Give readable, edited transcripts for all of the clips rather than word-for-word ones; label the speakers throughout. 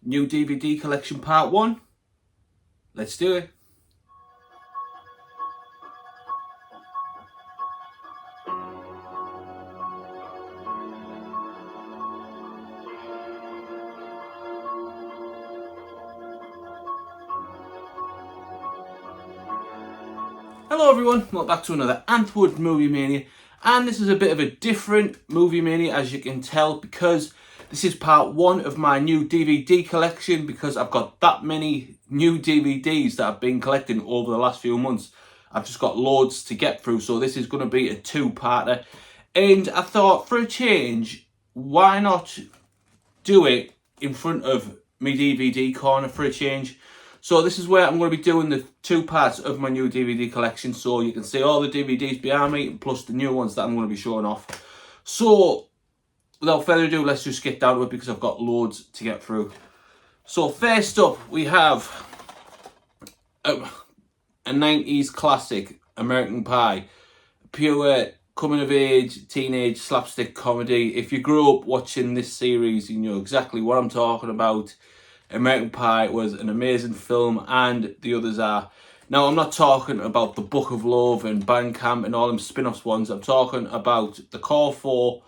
Speaker 1: new DVD collection part 1. Let's do it. Hello everyone, welcome back to another Antwoord Movie Mania, and this is a bit of a different Movie Mania, as you can tell, because this is part 1 of my new DVD collection, because I've got that many new DVDs that I've been collecting over the last few months. I've just got loads to get through, so this is going to be a 2-parter, and I thought, for a change, why not do it in front of my DVD corner for a change? So this is where I'm going to be doing the 2 parts of my new DVD collection, so you can see all the DVDs behind me, plus the new ones that I'm going to be showing off. So, without further ado, let's just get down to it, because I've got loads to get through. So first up, we have a 90s classic, American Pie. Pure coming-of-age, teenage slapstick comedy. If you grew up watching this series, you know exactly what I'm talking about. American Pie was an amazing film, and the others are. Now, I'm not talking about The Book of Love and Bandcamp and all them spin-offs ones. I'm talking about the core 4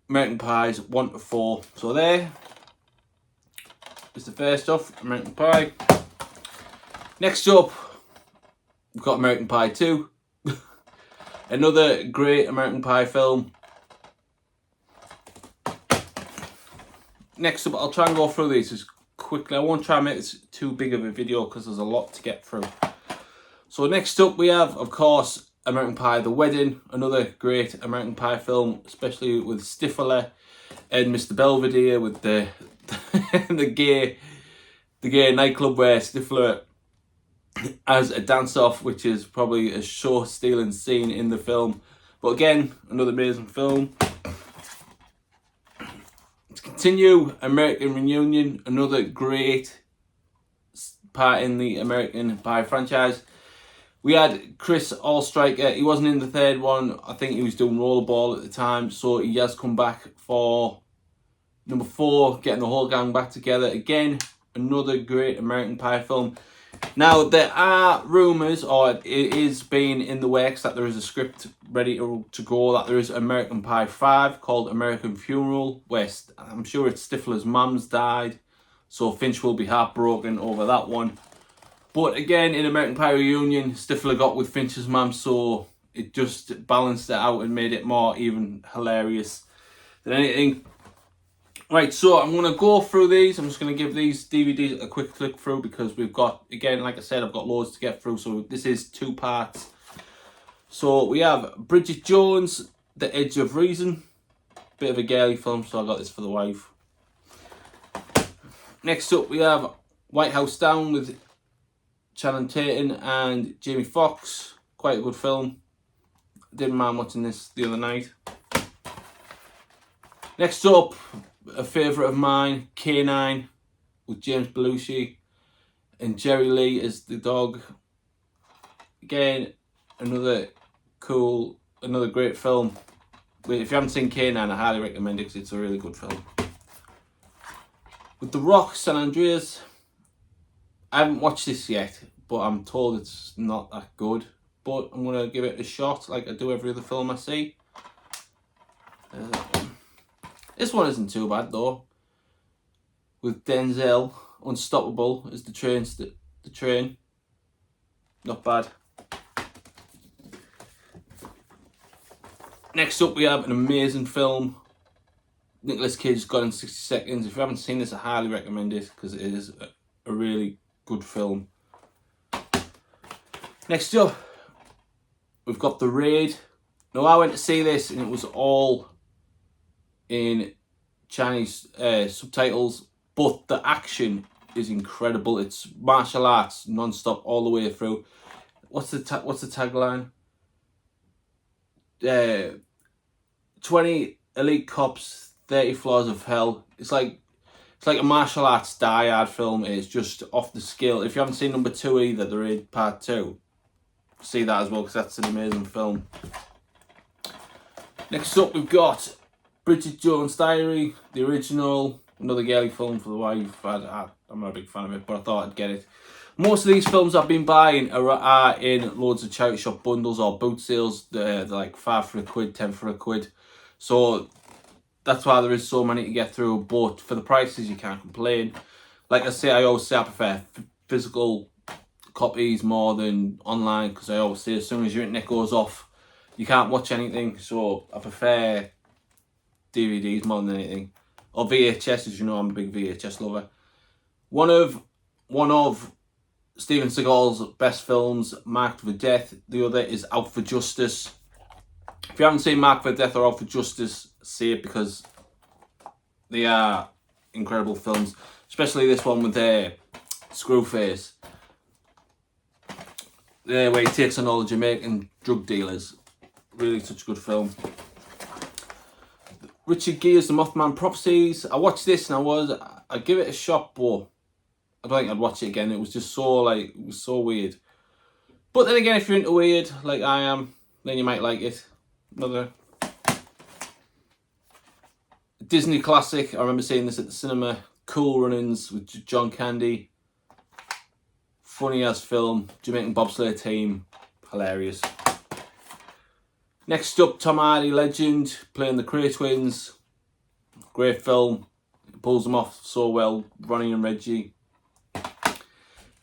Speaker 1: American Pies 1 to 4. So there is the first stuff, American Pie. Next up, we've got American Pie 2. Another great American Pie film. Next up, I'll try and go through these as quickly. I won't try and make this too big of a video because there's a lot to get through. So next up we have, of course, American Pie The Wedding. Another great American Pie film, especially with Stifler and Mr. Belvedere with the gay nightclub where Stifler has a dance-off, which is probably a show-stealing scene in the film. But again, another amazing film. Continue, American Reunion, another great part in the American Pie franchise. We had Chris Allstriker. He wasn't in the third one. I think he was doing rollerball at the time, so he has come back for number 4, getting the whole gang back together. Again, another great American Pie film. Now, there are rumours, or it is being in the works, that there is a script ready to go, that there is American Pie 5 called American Funeral, where I'm sure it's Stifler's mum's died, so Finch will be heartbroken over that one. But again, in American Pie Reunion, Stifler got with Finch's mum, so it just balanced it out and made it more even hilarious than anything. Right, so I'm going to go through these. I'm just going to give these DVDs a quick click through, because we've got, again, like I said, I've got loads to get through. So this is 2 parts. So we have Bridget Jones, The Edge of Reason. Bit of a girly film, so I got this for the wife. Next up, we have White House Down with Channing Tatum and Jamie Foxx. Quite a good film. Didn't mind watching this the other night. Next up, a favourite of mine, K9, with James Belushi and Jerry Lee as the dog. Again, another great film. If you haven't seen K9, I highly recommend it, because it's a really good film. With The Rock, San Andreas. I haven't watched this yet, but I'm told it's not that good. But I'm going to give it a shot, like I do every other film I see. This one isn't too bad though. With Denzel, Unstoppable as the train. Not bad. Next up, we have an amazing film. Nicolas Cage, Gone in 60 Seconds. If you haven't seen this, I highly recommend it, because it is a really good film. Next up, we've got The Raid. Now, I went to see this and it was all in Chinese subtitles, but the action is incredible. It's martial arts non-stop all the way through. What's the tagline? 20 elite cops, 30 floors of hell. It's like a martial arts Die Hard film. It's just off the scale. If you haven't seen number 2 either, The Raid Part 2, see that as well, because that's an amazing film. Next up, we've got Bridget Jones' Diary, the original, another girly film for the wife. I'm not a big fan of it, but I thought I'd get it. Most of these films I've been buying are in loads of charity shop bundles or boot sales. They're like 5 for a quid, 10 for a quid. So that's why there is so many to get through. But for the prices, you can't complain. Like I always say I prefer physical copies more than online, because I always say as soon as your internet goes off, you can't watch anything. So I prefer DVDs more than anything, or VHS. As you know, I'm a big VHS lover. One of Steven Seagal's best films, Marked for Death. The other is Out for Justice. If you haven't seen Marked for Death or Out for Justice, see it, because they are incredible films. Especially this one with Screwface, where he takes on all the Jamaican drug dealers. Really such a good film. Richard Gere's The Mothman Prophecies. I watched this and I'd give it a shot, but I don't think I'd watch it again. It was just so weird. But then again, if you're into weird like I am, then you might like it. Another Disney classic. I remember seeing this at the cinema. Cool Runnings with John Candy. Funny as film. Jamaican bobsleigh team. Hilarious. Next up, Tom Hardy, legend, playing the Cray Twins. Great film. It pulls them off so well. Ronnie and Reggie.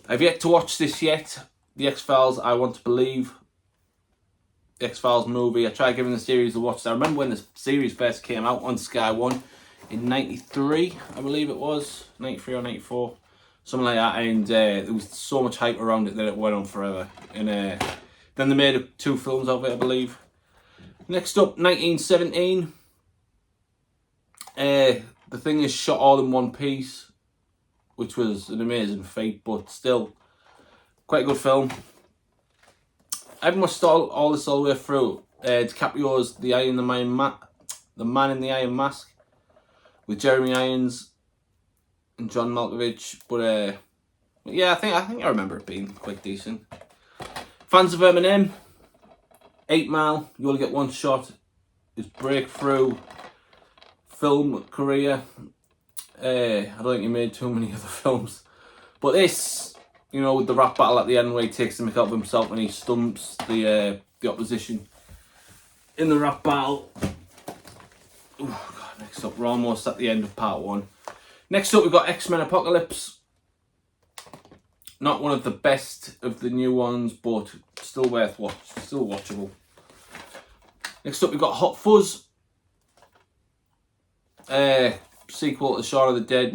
Speaker 1: I've yet to watch this yet. The X-Files, I Want to Believe. The X-Files movie. I tried giving the series a watch. I remember when the series first came out on Sky One in 93, I believe it was. 93 or 94. Something like that. And there was so much hype around it that it went on forever. And then they made 2 films of it, I believe. Next up, 1917. The Thing is shot all in one piece, which was an amazing feat, but still quite a good film. I haven't watched all this all the way through. DiCaprio's The Man in the Iron Mask with Jeremy Irons and John Malkovich. But yeah, I think I remember it being quite decent. Fans of Eminem, 8 Mile, You Only Get One Shot, his breakthrough film career. I don't think he made too many other films, but this, you know, with the rap battle at the end where he takes the mick out of himself and he stumps the opposition in the rap battle. Oh God, next up, we're almost at the end of part 1. Next up, we've got X-Men Apocalypse. Not one of the best of the new ones, but still worth still watchable. Next up, we've got Hot Fuzz. Sequel to Shaun of the Dead,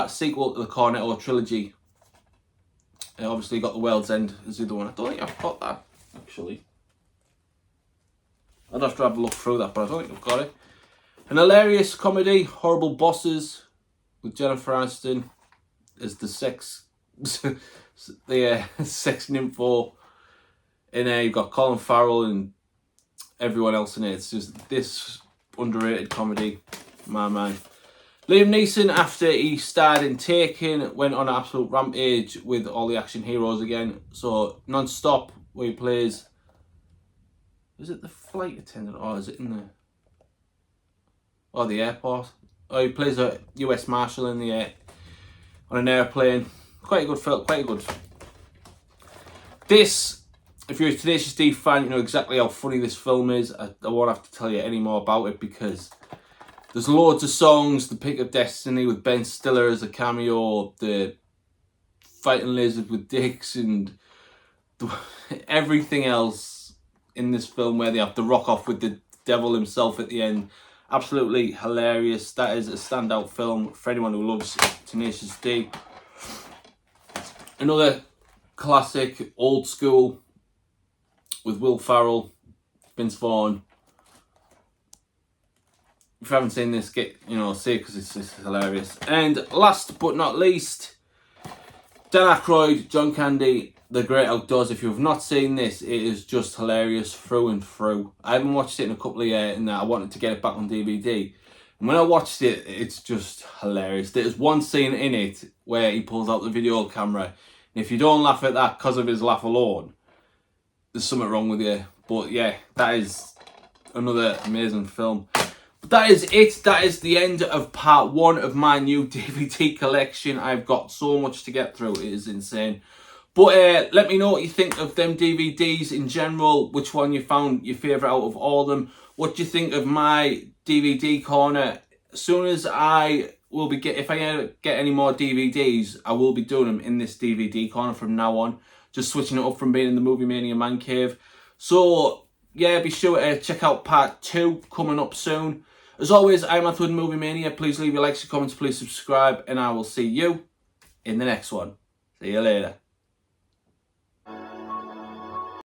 Speaker 1: sequel to the Cornetto trilogy. Obviously got The World's End as the other one. I don't think I've got that, actually. I'd have to have a look through that, but I don't think I've got it. An hilarious comedy, Horrible Bosses, with Jennifer Aniston as the sex nympho. And you've got Colin Farrell and everyone else in it. It's just this underrated comedy. My man. Liam Neeson, after he starred in Taken, went on an absolute rampage with all the action heroes again. So, Non-Stop, where he plays... Is it the flight attendant, or is it in the... Or the airport? Oh, he plays a US Marshal in the air, on an airplane. Quite a good film, quite a good... This, if you're a Tenacious D fan, you know exactly how funny this film is. I won't have to tell you any more about it, because... There's loads of songs, The Pick of Destiny with Ben Stiller as a cameo, the Fighting Lizard with Dix, and everything else in this film where they have to rock off with the devil himself at the end. Absolutely hilarious. That is a standout film for anyone who loves Tenacious D. Another classic, old school, with Will Ferrell, Vince Vaughn. If you haven't seen this, see it, because it's just hilarious. And last but not least, Dan Aykroyd, John Candy, The Great Outdoors. If you have not seen this, it is just hilarious through and through. I haven't watched it in a couple of years, and I wanted to get it back on DVD. And when I watched it, it's just hilarious. There's one scene in it where he pulls out the video camera. And if you don't laugh at that because of his laugh alone, there's something wrong with you. But yeah, that is another amazing film. But that is it. That is the end of part 1 of my new DVD collection. I've got so much to get through. It is insane. But let me know what you think of them DVDs in general. Which one you found your favourite out of all of them. What do you think of my DVD corner? As soon as I will be if I get any more DVDs, I will be doing them in this DVD corner from now on. Just switching it up from being in the Movie Mania Man Cave. So yeah, be sure to check out part 2 coming up soon. As always, I'm Athwood Movie Mania. Please leave your likes, your comments, please subscribe, and I will see you in the next one. See you later.